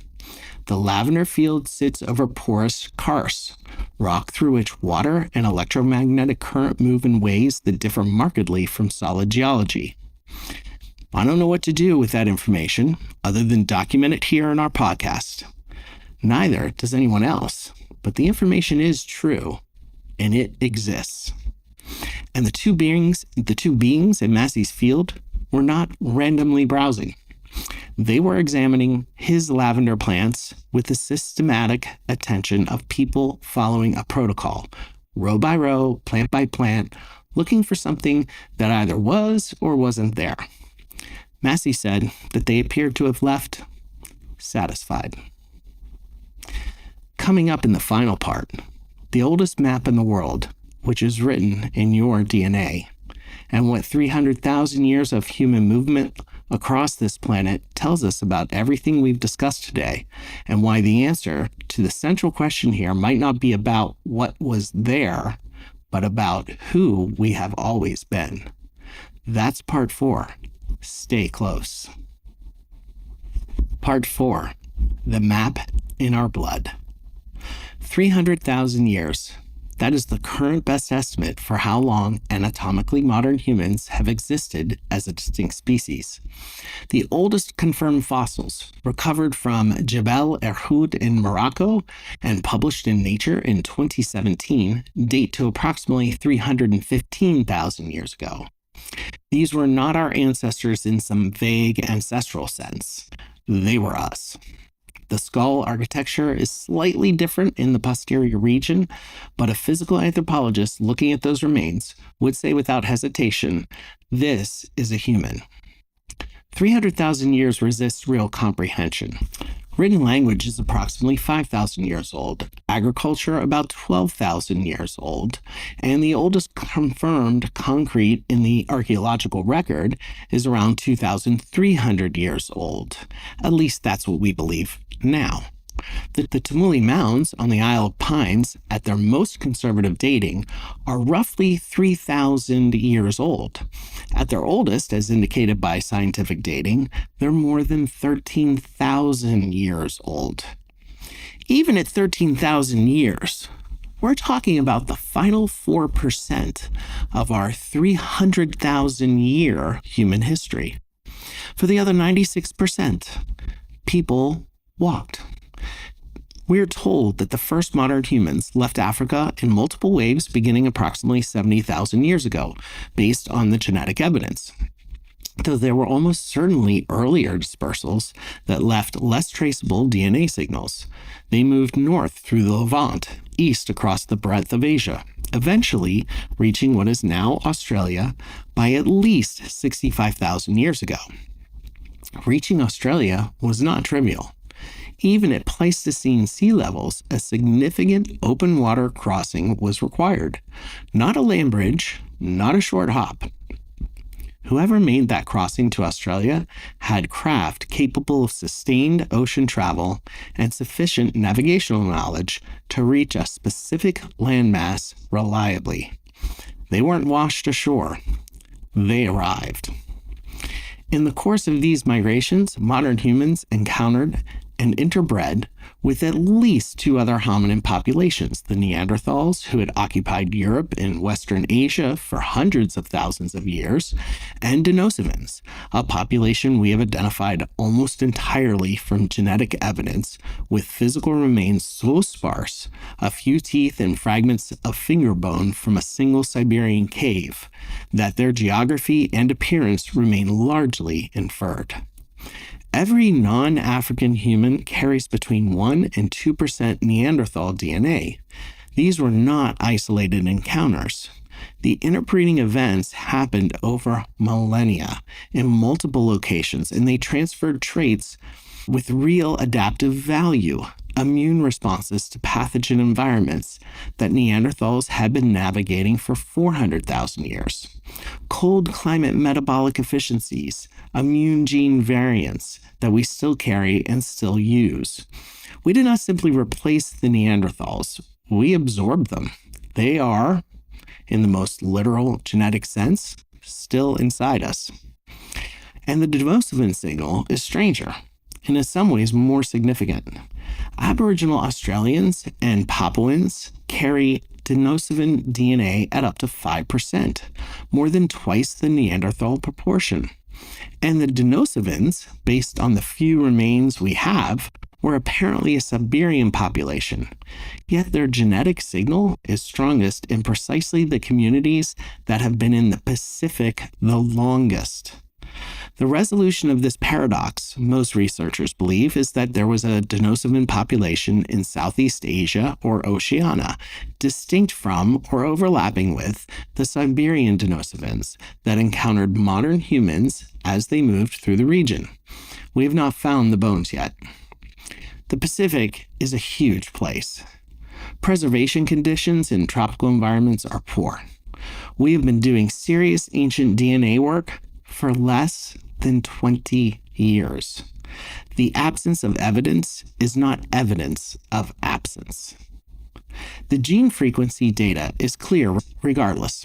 The lavender field sits over porous karst, rock through which water and electromagnetic current move in ways that differ markedly from solid geology. I don't know what to do with that information other than document it here in our podcast. Neither does anyone else, but the information is true, and it exists. And the two beings in Massey's field were not randomly browsing. They were examining his lavender plants with the systematic attention of people following a protocol, row by row, plant by plant, looking for something that either was or wasn't there. Massey said that they appeared to have left satisfied. Coming up in the final part, the oldest map in the world, which is written in your DNA, and what 300,000 years of human movement across this planet tells us about everything we've discussed today, and why the answer to the central question here might not be about what was there, but about who we have always been. That's part 4. Stay close. Part 4. The map in our blood. 300,000 years. That is the current best estimate for how long anatomically modern humans have existed as a distinct species. The oldest confirmed fossils, recovered from Jebel Erhoud in Morocco and published in Nature in 2017, date to approximately 315,000 years ago. These were not our ancestors in some vague ancestral sense. They were us. The skull architecture is slightly different in the posterior region, but a physical anthropologist looking at those remains would say without hesitation, this is a human. 300,000 years resists real comprehension. Written language is approximately 5,000 years old, agriculture about 12,000 years old, and the oldest confirmed concrete in the archaeological record is around 2,300 years old. At least that's what we believe now. The Tamuli mounds on the Isle of Pines, at their most conservative dating, are roughly 3,000 years old. At their oldest, as indicated by scientific dating, they're more than 13,000 years old. Even at 13,000 years, we're talking about the final 4% of our 300,000 year human history. For the other 96%, people walked. We are told that the first modern humans left Africa in multiple waves beginning approximately 70,000 years ago, based on the genetic evidence. Though there were almost certainly earlier dispersals that left less traceable DNA signals. They moved north through the Levant, east across the breadth of Asia, eventually reaching what is now Australia by at least 65,000 years ago. Reaching Australia was not trivial. Even at Pleistocene sea levels, a significant open water crossing was required. Not a land bridge, not a short hop. Whoever made that crossing to Australia had craft capable of sustained ocean travel and sufficient navigational knowledge to reach a specific landmass reliably. They weren't washed ashore. They arrived. In the course of these migrations, modern humans encountered and interbred with at least 2 other hominin populations, the Neanderthals, who had occupied Europe and Western Asia for hundreds of thousands of years, and Denisovans, a population we have identified almost entirely from genetic evidence, with physical remains so sparse, a few teeth and fragments of finger bone from a single Siberian cave, that their geography and appearance remain largely inferred. Every non-African human carries between 1 and 2% Neanderthal DNA. These were not isolated encounters. The interbreeding events happened over millennia in multiple locations, and they transferred traits with real adaptive value, immune responses to pathogen environments that Neanderthals had been navigating for 400,000 years. Cold climate metabolic efficiencies, immune gene variants that we still carry and still use. We did not simply replace the Neanderthals, we absorbed them. They are, in the most literal genetic sense, still inside us. And the Denisovan signal is stranger, and in some ways more significant. Aboriginal Australians and Papuans carry Denisovan DNA at up to 5%, more than twice the Neanderthal proportion. And the Denisovans, based on the few remains we have, were apparently a Siberian population, yet their genetic signal is strongest in precisely the communities that have been in the Pacific the longest. The resolution of this paradox, most researchers believe, is that there was a Denisovan population in Southeast Asia or Oceania, distinct from or overlapping with the Siberian Denisovans that encountered modern humans as they moved through the region. We have not found the bones yet. The Pacific is a huge place. Preservation conditions in tropical environments are poor. We have been doing serious ancient DNA work for less than 20 years. The absence of evidence is not evidence of absence. The gene frequency data is clear regardless.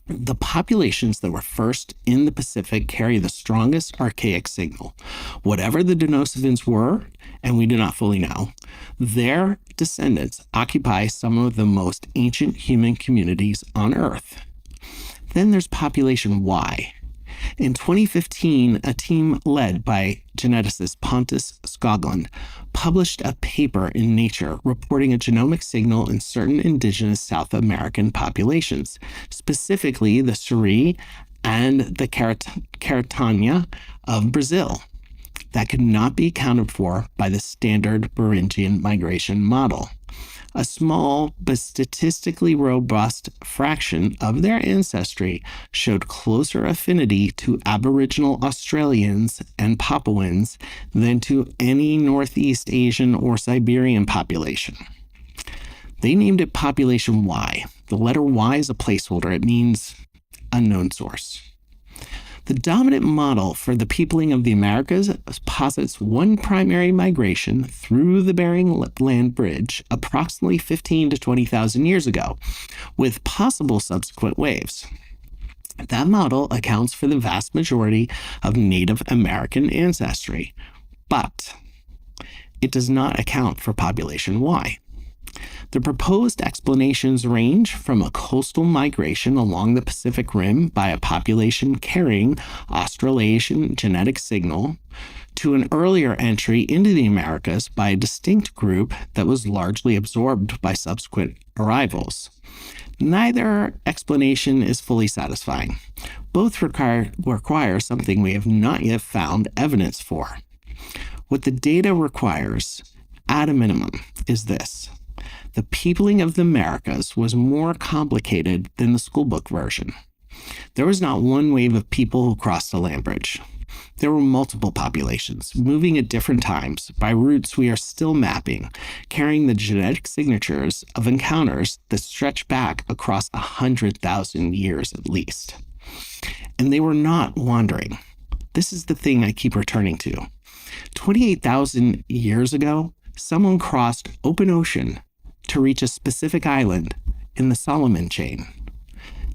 The populations that were first in the Pacific carry the strongest archaic signal. Whatever the Denisovans were, and we do not fully know, their descendants occupy some of the most ancient human communities on Earth. Then there's population Y. In 2015, a team led by geneticist Pontus Skoglund published a paper in Nature reporting a genomic signal in certain indigenous South American populations, specifically the Seri and the Caretania of Brazil, that could not be accounted for by the standard Beringian migration model. A small but statistically robust fraction of their ancestry showed closer affinity to Aboriginal Australians and Papuans than to any Northeast Asian or Siberian population. They named it Population Y. The letter Y is a placeholder. It means unknown source. The dominant model for the peopling of the Americas posits one primary migration through the Bering Land Bridge approximately 15 to 20,000 years ago, with possible subsequent waves. That model accounts for the vast majority of Native American ancestry, but it does not account for population Y. The proposed explanations range from a coastal migration along the Pacific Rim by a population carrying Australasian genetic signal to an earlier entry into the Americas by a distinct group that was largely absorbed by subsequent arrivals. Neither explanation is fully satisfying. Both require something we have not yet found evidence for. What the data requires, at a minimum, is this. The peopling of the Americas was more complicated than the schoolbook version. There was not one wave of people who crossed the land bridge. There were multiple populations, moving at different times by routes we are still mapping, carrying the genetic signatures of encounters that stretch back across 100,000 years at least. And they were not wandering. This is the thing I keep returning to. 28,000 years ago, someone crossed open ocean to reach a specific island in the Solomon chain.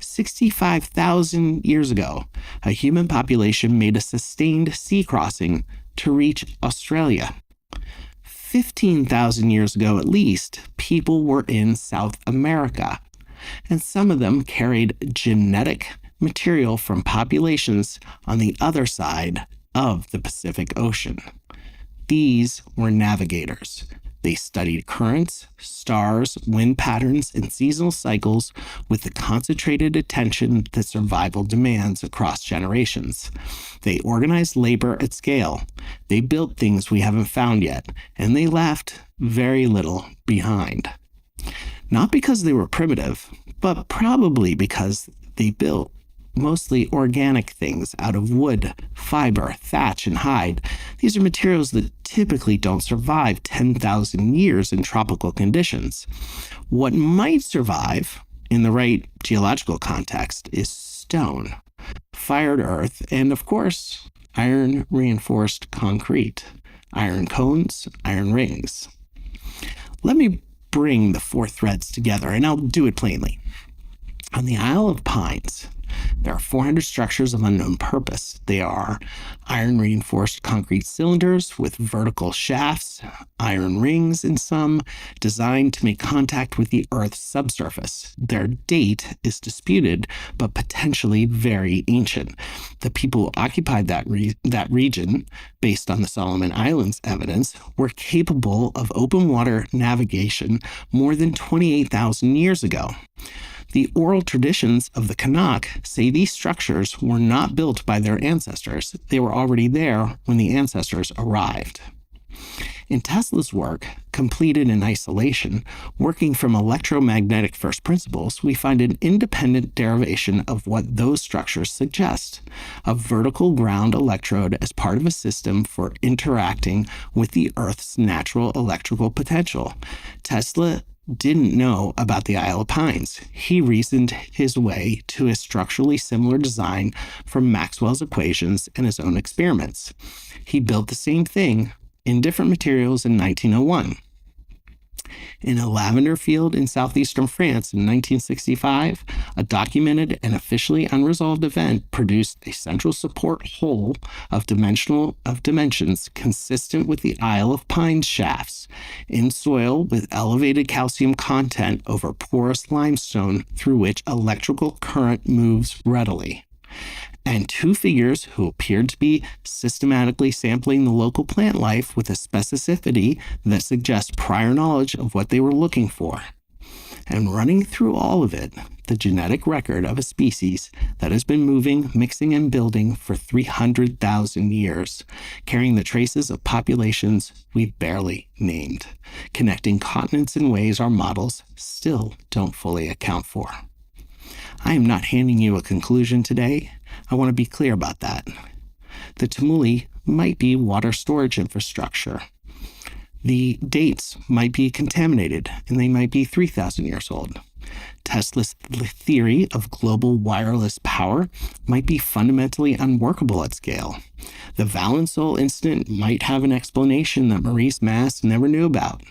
65,000 years ago, a human population made a sustained sea crossing to reach Australia. 15,000 years ago at least, people were in South America, and some of them carried genetic material from populations on the other side of the Pacific Ocean. These were navigators. They studied currents, stars, wind patterns, and seasonal cycles with the concentrated attention that survival demands across generations. They organized labor at scale. They built things we haven't found yet, and they left very little behind. Not because they were primitive, but probably because they built mostly organic things out of wood, fiber, thatch, and hide. These are materials that typically don't survive 10,000 years in tropical conditions. What might survive in the right geological context is stone, fired earth, and of course, iron-reinforced concrete, iron cones, iron rings. Let me bring the four threads together, and I'll do it plainly. On the Isle of Pines, There are 400 structures of unknown purpose. They are iron-reinforced concrete cylinders with vertical shafts, iron rings in some, designed to make contact with the Earth's subsurface. Their date is disputed, but potentially very ancient. The people who occupied that region, based on the Solomon Islands evidence, were capable of open water navigation more than 28,000 years ago. The oral traditions of the Kanak say these structures were not built by their ancestors. They were already there when the ancestors arrived. In Tesla's work, completed in isolation, working from electromagnetic first principles, we find an independent derivation of what those structures suggest: a vertical ground electrode as part of a system for interacting with the Earth's natural electrical potential. Tesla didn't know about the Isle of Pines. He reasoned his way to a structurally similar design from Maxwell's equations and his own experiments. He built the same thing in different materials in 1901. In a lavender field in southeastern France in 1965, a documented and officially unresolved event produced a central support hole of dimensions consistent with the Isle of Pines shafts in soil with elevated calcium content over porous limestone through which electrical current moves readily. And two figures who appeared to be systematically sampling the local plant life with a specificity that suggests prior knowledge of what they were looking for. And running through all of it, the genetic record of a species that has been moving, mixing, and building for 300,000 years, carrying the traces of populations we've barely named, connecting continents in ways our models still don't fully account for. I am not handing you a conclusion today. I want to be clear about that. The tumuli might be water storage infrastructure. The dates might be contaminated, and they might be 3,000 years old. Tesla's theory of global wireless power might be fundamentally unworkable at scale. The Valençol incident might have an explanation that Maurice Masse never knew about.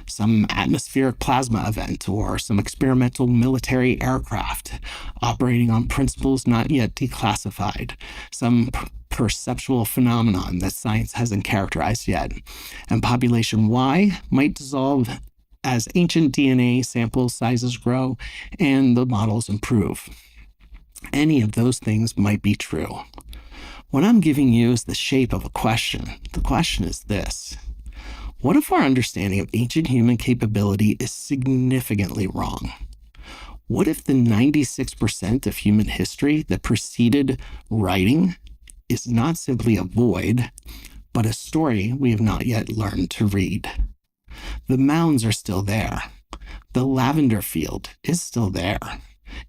Some atmospheric plasma event or some experimental military aircraft operating on principles not yet declassified. Some perceptual phenomenon that science hasn't characterized yet. And population Y might dissolve as ancient DNA sample sizes grow and the models improve. Any of those things might be true. What I'm giving you is the shape of a question. The question is this: what if our understanding of ancient human capability is significantly wrong? What if the 96% of human history that preceded writing is not simply a void, but a story we have not yet learned to read? The mounds are still there. The lavender field is still there.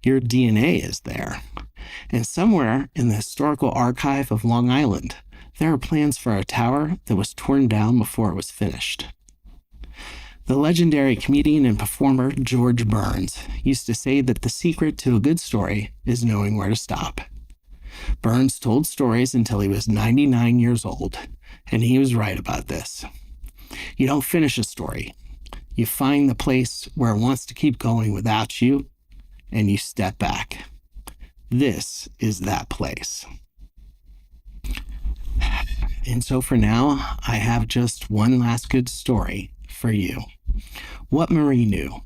Your DNA is there. And somewhere in the historical archive of Long Island, there are plans for a tower that was torn down before it was finished. The legendary comedian and performer George Burns used to say that the secret to a good story is knowing where to stop. Burns told stories until he was 99 years old, and he was right about this. You don't finish a story. You find the place where it wants to keep going without you, and you step back. This is that place. And so for now, I have just one last good story for you. What Marie knew.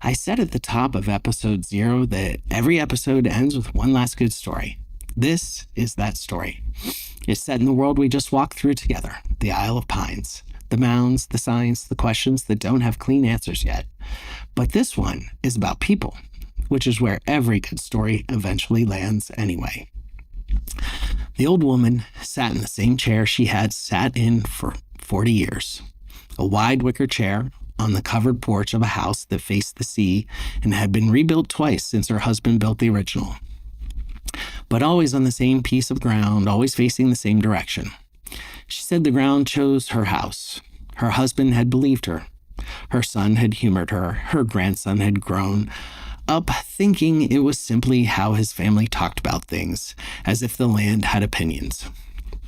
I said at the top of episode 0 that every episode ends with one last good story. This is that story. It's set in the world we just walked through together, the Isle of Pines. The mounds, the science, the questions that don't have clean answers yet. But this one is about people, which is where every good story eventually lands anyway. The old woman sat in the same chair she had sat in for 40 years, a wide wicker chair on the covered porch of a house that faced the sea and had been rebuilt twice since her husband built the original. But always on the same piece of ground, always facing the same direction. She said the ground chose her house. Her husband had believed her. Her son had humored her. Her grandson had grown up thinking it was simply how his family talked about things, as if the land had opinions.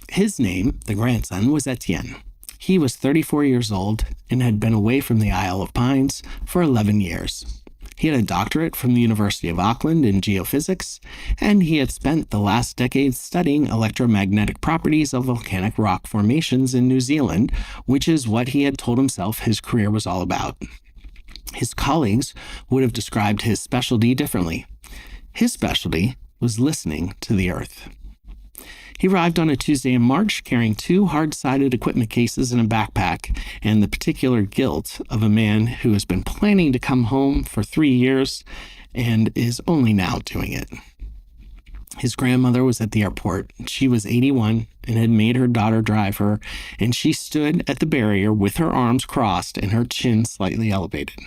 His name, the grandson, was Etienne. He was 34 years old and had been away from the Isle of Pines for 11 years. He had a doctorate from the University of Auckland in geophysics, and he had spent the last decade studying electromagnetic properties of volcanic rock formations in New Zealand, which is what he had told himself his career was all about. His colleagues would have described his specialty differently. His specialty was listening to the Earth. He arrived on a Tuesday in March carrying 2 hard-sided equipment cases in a backpack and the particular guilt of a man who has been planning to come home for 3 years and is only now doing it. His grandmother was at the airport. She was 81 and had made her daughter drive her, and she stood at the barrier with her arms crossed and her chin slightly elevated.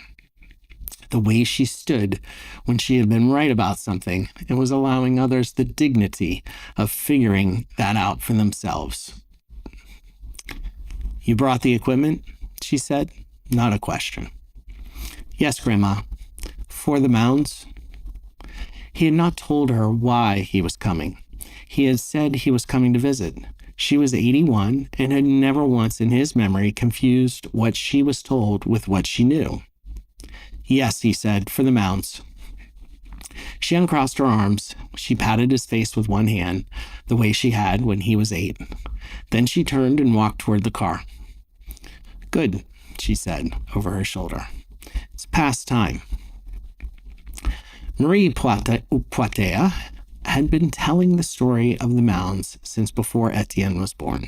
The way she stood when she had been right about something and was allowing others the dignity of figuring that out for themselves. "You brought the equipment?" she said. Not a question. "Yes, Grandma. For the mounds?" He had not told her why he was coming. He had said he was coming to visit. She was 81 and had never once in his memory confused what she was told with what she knew. "Yes," he said, "for the mounds." She uncrossed her arms. She patted his face with one hand, the way she had when he was 8. Then she turned and walked toward the car. "Good," she said over her shoulder. "It's past time." Marie Poitea had been telling the story of the mounds since before Etienne was born.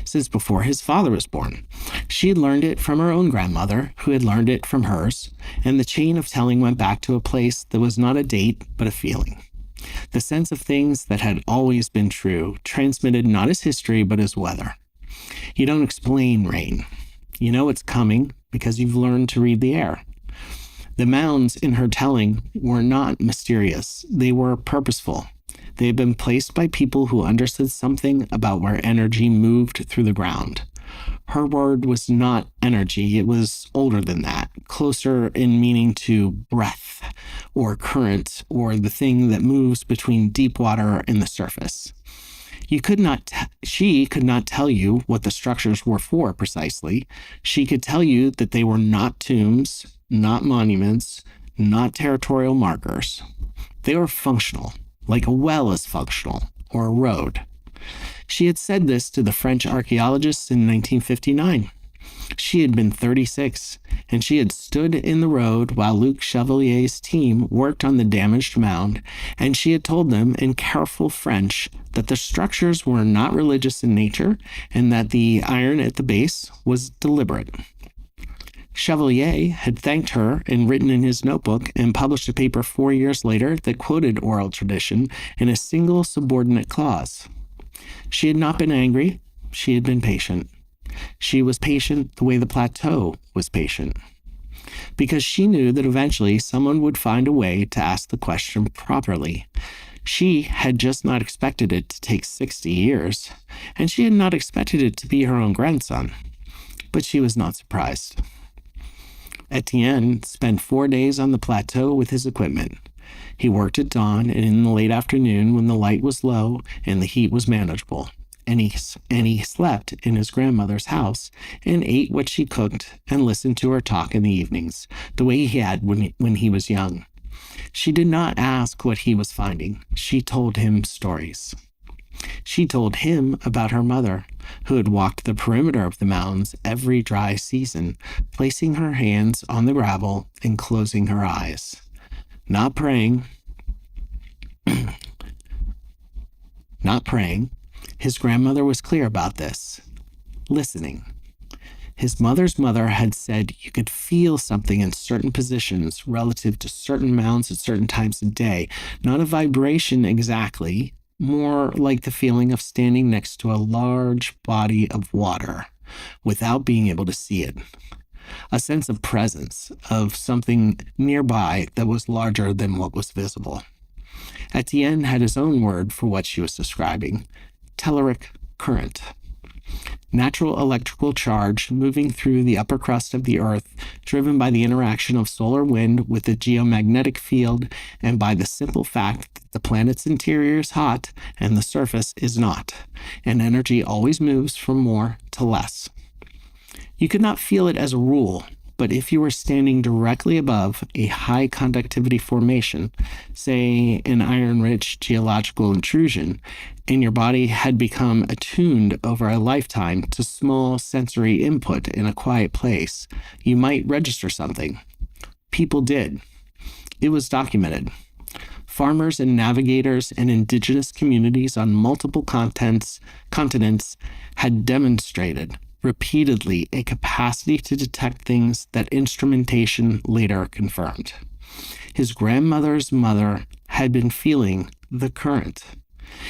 Since before his father was born. She had learned it from her own grandmother, who had learned it from hers, and the chain of telling went back to a place that was not a date, but a feeling. The sense of things that had always been true, transmitted not as history, but as weather. You don't explain rain. You know it's coming because you've learned to read the air. The mounds in her telling were not mysterious. They were purposeful. They had been placed by people who understood something about where energy moved through the ground. Her word was not energy. It was older than that, closer in meaning to breath or current or the thing that moves between deep water and the surface. She could not tell you what the structures were for precisely. She could tell you that they were not tombs, not monuments, not territorial markers. They were functional. Like a well is functional, or a road. She had said this to the French archaeologists in 1959. She had been 36, and she had stood in the road while Luc Chevalier's team worked on the damaged mound, and she had told them in careful French that the structures were not religious in nature and that the iron at the base was deliberate. Chevalier had thanked her and written in his notebook and published a paper 4 years later that quoted oral tradition in a single subordinate clause. She had not been angry. She had been patient. She was patient the way the plateau was patient. Because she knew that eventually someone would find a way to ask the question properly. She had just not expected it to take 60 years, and she had not expected it to be her own grandson. But she was not surprised. Etienne spent 4 days on the plateau with his equipment. He worked at dawn and in the late afternoon when the light was low and the heat was manageable. And he slept in his grandmother's house and ate what she cooked and listened to her talk in the evenings, the way he had when he was young. She did not ask what he was finding. She told him stories. She told him about her mother, who had walked the perimeter of the mounds every dry season, placing her hands on the gravel and closing her eyes. Not praying. Not praying. His grandmother was clear about this. Listening. His mother's mother had said you could feel something in certain positions relative to certain mounds at certain times of day. Not a vibration exactly, more like the feeling of standing next to a large body of water without being able to see it. A sense of presence, of something nearby that was larger than what was visible. Etienne had his own word for what she was describing. Telluric current. Natural electrical charge moving through the upper crust of the Earth, driven by the interaction of solar wind with the geomagnetic field and by the simple fact that the planet's interior is hot and the surface is not, and energy always moves from more to less. You could not feel it as a rule, But if you were standing directly above a high conductivity formation, say an iron-rich geological intrusion, and your body had become attuned over a lifetime to small sensory input in a quiet place, you might register something. People did. It was documented. Farmers and navigators and indigenous communities on multiple continents had demonstrated repeatedly a capacity to detect things that instrumentation later confirmed. His grandmother's mother had been feeling the current.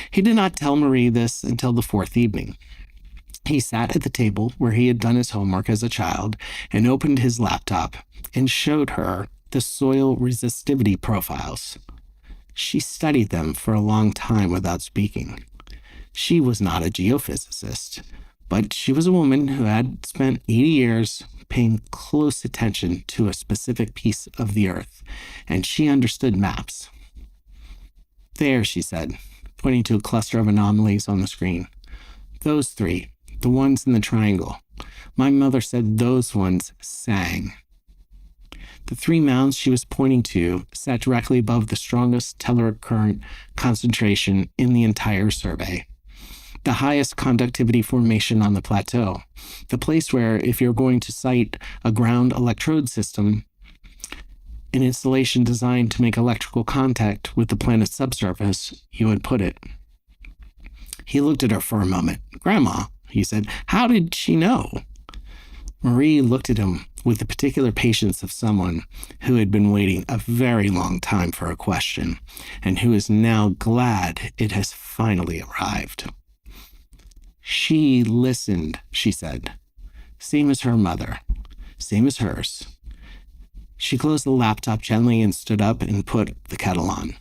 He did not tell Marie this until the fourth evening. He sat at the table where he had done his homework as a child and opened his laptop and showed her the soil resistivity profiles. She studied them for a long time without speaking. She was not a geophysicist, but she was a woman who had spent 80 years paying close attention to a specific piece of the earth, and she understood maps. There, she said, pointing to a cluster of anomalies on the screen. Those three, the ones in the triangle. My mother said those ones sang. The three mounds she was pointing to sat directly above the strongest telluric current concentration in the entire survey. The highest conductivity formation on the plateau, the place where, if you're going to site a ground electrode system, an installation designed to make electrical contact with the planet's subsurface, you would put it. He looked at her for a moment. "Grandma," he said, "how did she know?" Marie looked at him with the particular patience of someone who had been waiting a very long time for a question, and who is now glad it has finally arrived. "She listened," she said. "Same as her mother. Same as hers." She closed the laptop gently and stood up and put the kettle on.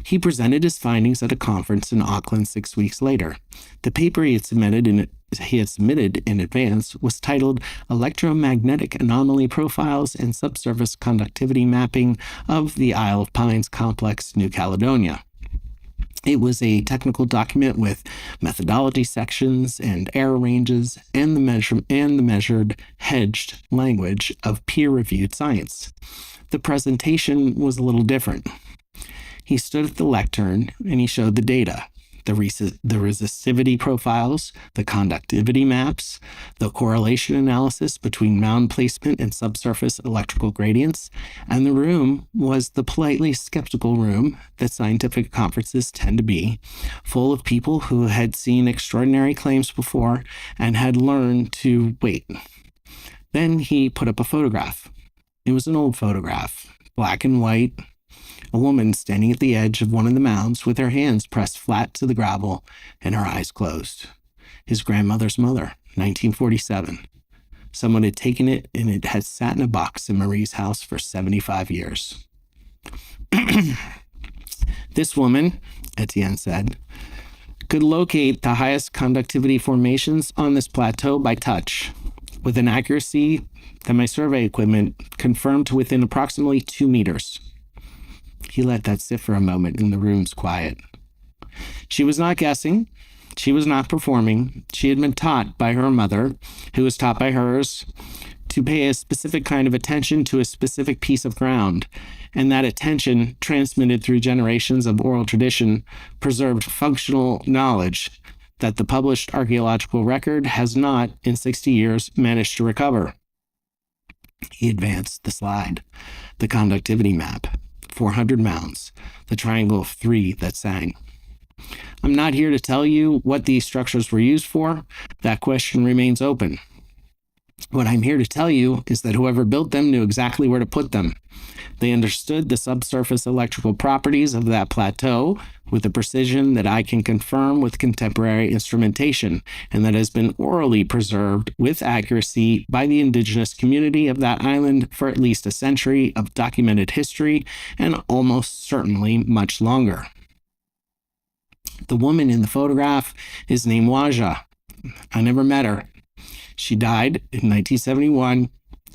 He presented his findings at a conference in Auckland 6 weeks later. The paper he had submitted in advance was titled Electromagnetic Anomaly Profiles and Subsurface Conductivity Mapping of the Isle of Pines Complex, New Caledonia. It was a technical document with methodology sections and error ranges and the measured, hedged language of peer-reviewed science. The presentation was a little different. He stood at the lectern and he showed the data, the resistivity profiles, the conductivity maps, the correlation analysis between mound placement and subsurface electrical gradients, and the room was the politely skeptical room that scientific conferences tend to be, full of people who had seen extraordinary claims before and had learned to wait. Then he put up a photograph. It was an old photograph, black and white, a woman standing at the edge of one of the mounds with her hands pressed flat to the gravel and her eyes closed. His grandmother's mother, 1947. Someone had taken it and it had sat in a box in Marie's house for 75 years. This woman, Etienne said, could locate the highest conductivity formations on this plateau by touch, with an accuracy that my survey equipment confirmed to within approximately 2 meters. He let that sit for a moment in the room's quiet. She was not guessing. She was not performing. She had been taught by her mother, who was taught by hers, to pay a specific kind of attention to a specific piece of ground, and that attention, transmitted through generations of oral tradition, preserved functional knowledge that the published archaeological record has not, in 60 years, managed to recover. He advanced the slide, the conductivity map, 400 mounds, the triangle of 3 that sang. I'm not here to tell you what these structures were used for. That question remains open. What I'm here to tell you is that whoever built them knew exactly where to put them. They understood the subsurface electrical properties of that plateau with a precision that I can confirm with contemporary instrumentation, and that has been orally preserved with accuracy by the indigenous community of that island for at least a century of documented history, and almost certainly much longer. The woman in the photograph is named Waja. I never met her. She died in 1971.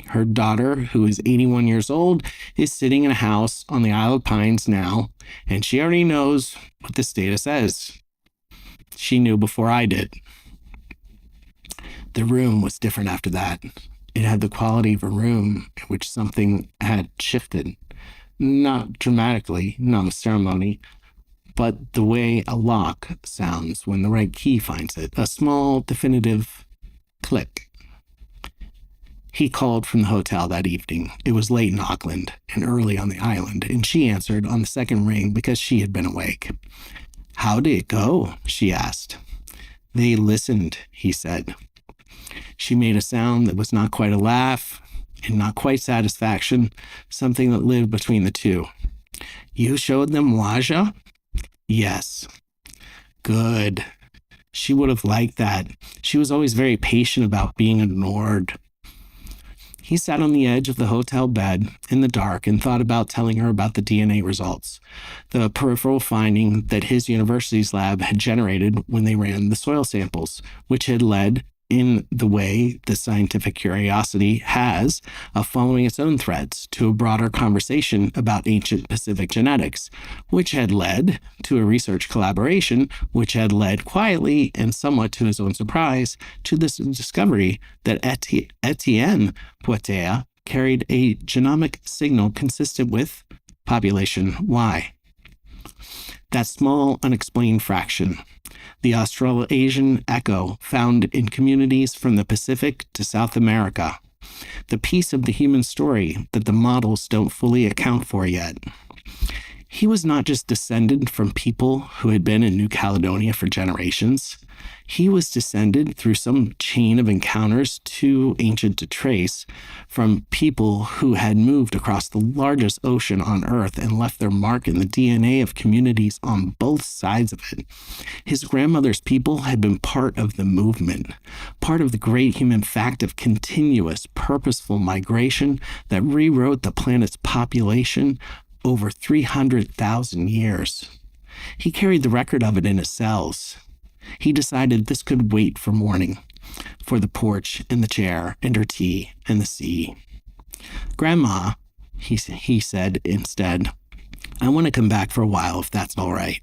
Her daughter, who is 81 years old, is sitting in a house on the Isle of Pines now, and she already knows what this data says. She knew before I did. The room was different after that. It had the quality of a room in which something had shifted. Not dramatically, not with ceremony, but the way a lock sounds when the right key finds it. A small, definitive click. He called from the hotel that evening. It was late in Auckland and early on the island, and she answered on the second ring because she had been awake. "How did it go?" she asked. "They listened," he said. She made a sound that was not quite a laugh and not quite satisfaction, something that lived between the two. "You showed them Waja?" "Yes." "Good." She would have liked that. She was always very patient about being ignored. He sat on the edge of the hotel bed in the dark and thought about telling her about the DNA results, the peripheral finding that his university's lab had generated when they ran the soil samples, which had led, in the way the scientific curiosity has of following its own threads, to a broader conversation about ancient Pacific genetics, which had led to a research collaboration, which had led quietly and somewhat to his own surprise to this discovery that Etienne Poitea carried a genomic signal consistent with population Y. That small, unexplained fraction, the Australasian echo found in communities from the Pacific to South America, the piece of the human story that the models don't fully account for yet. He was not just descended from people who had been in New Caledonia for generations. He was descended through some chain of encounters too ancient to trace from people who had moved across the largest ocean on Earth and left their mark in the DNA of communities on both sides of it. His grandmother's people had been part of the movement, part of the great human fact of continuous, purposeful migration that rewrote the planet's population over 300,000 years. He carried the record of it in his cells. He decided this could wait for morning, for the porch and the chair and her tea and the sea. "Grandma," he said instead, "I want to come back for a while if that's all right."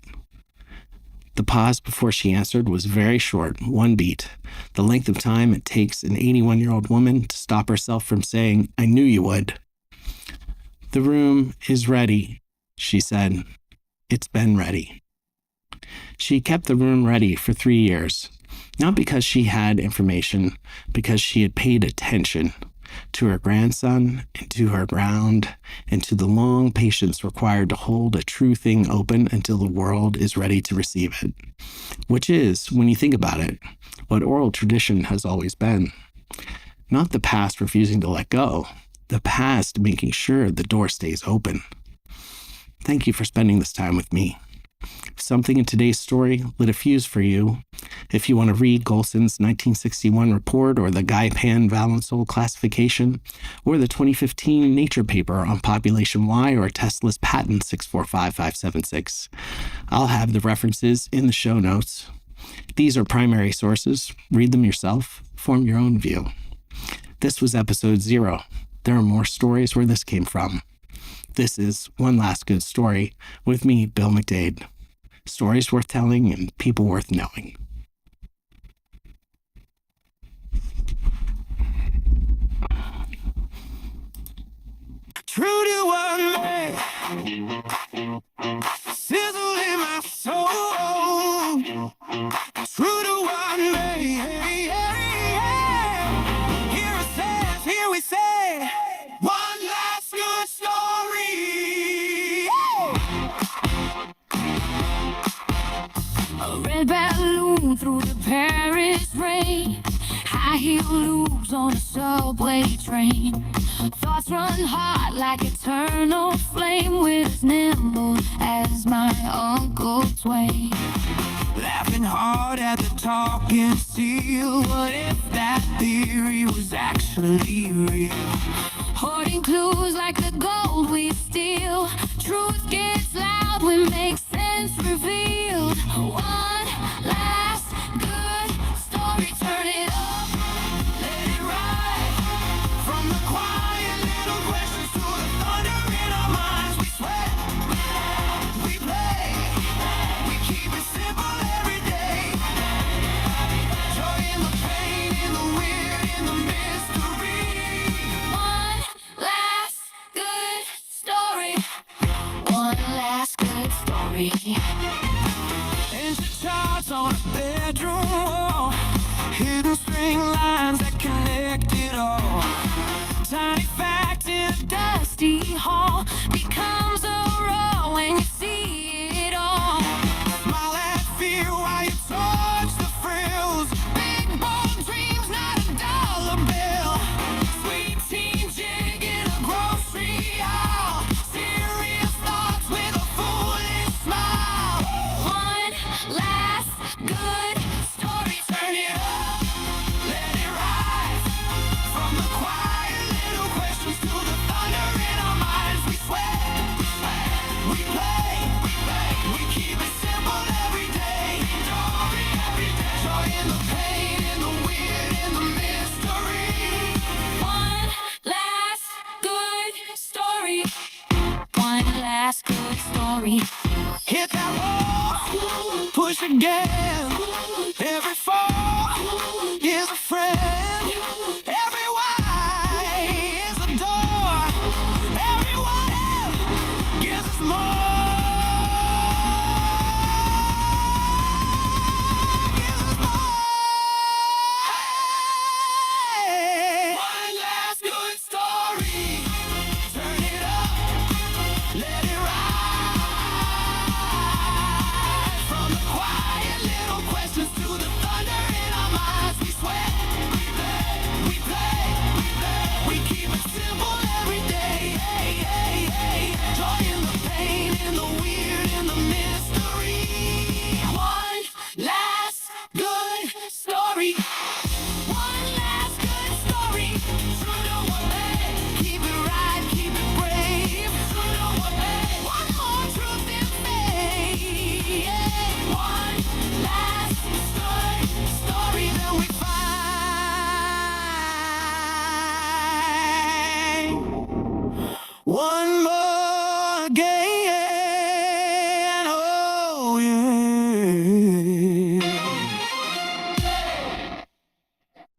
The pause before she answered was very short, one beat, the length of time it takes an 81-year-old woman to stop herself from saying, "I knew you would." "The room is ready," she said. "It's been ready." She kept the room ready for 3 years, not because she had information, because she had paid attention to her grandson and to her ground and to the long patience required to hold a true thing open until the world is ready to receive it, which is, when you think about it, what oral tradition has always been. Not the past refusing to let go, the past making sure the door stays open. Thank you for spending this time with me. If something in today's story lit a fuse for you, if you want to read Golson's 1961 report or the Guy Pan Valençol classification, or the 2015 Nature paper on population Y or Tesla's patent 645576, I'll have the references in the show notes. These are primary sources. Read them yourself. Form your own view. This was episode 0. There are more stories where this came from. This is One Last Good Story with me, Bill McDade. Stories worth telling and people worth knowing. True to one way, sizzle in my soul. True to one way, here we say, one last good story. A red balloon through the Paris rain, high heel loops on a subway train. Thoughts run hot like eternal flame, with as nimble as my Uncle Twain. Laughing hard at the talking seal. What if that theory was actually real? Hoarding clues like the gold we steal. Truth gets loud when makes sense revealed. One last good story, turn it up, let it ride. From the quiet little questions to the thunder in our minds. We sweat, we play, we keep it simple every day. Joy in the pain, in the weird, in the mystery. story. Ancient charts on a bedroom wall, hidden string lines that connect it all. Tiny fact in a dusty hall becomes a raw when you see it all. Smile at fear while you touch the frills. Big bold dreams, not a dollar bill. Sweet teen jig in a grocery aisle. Serious thoughts with a foolish smile. One last good story. Turn it up, let it rise. From the quiet little questions to the thunder in our minds. We sweat, we play, we keep it simple every day. Joy in the pain, in the weird, in the mystery. One last good story. One last good story. Hit that wall, push again.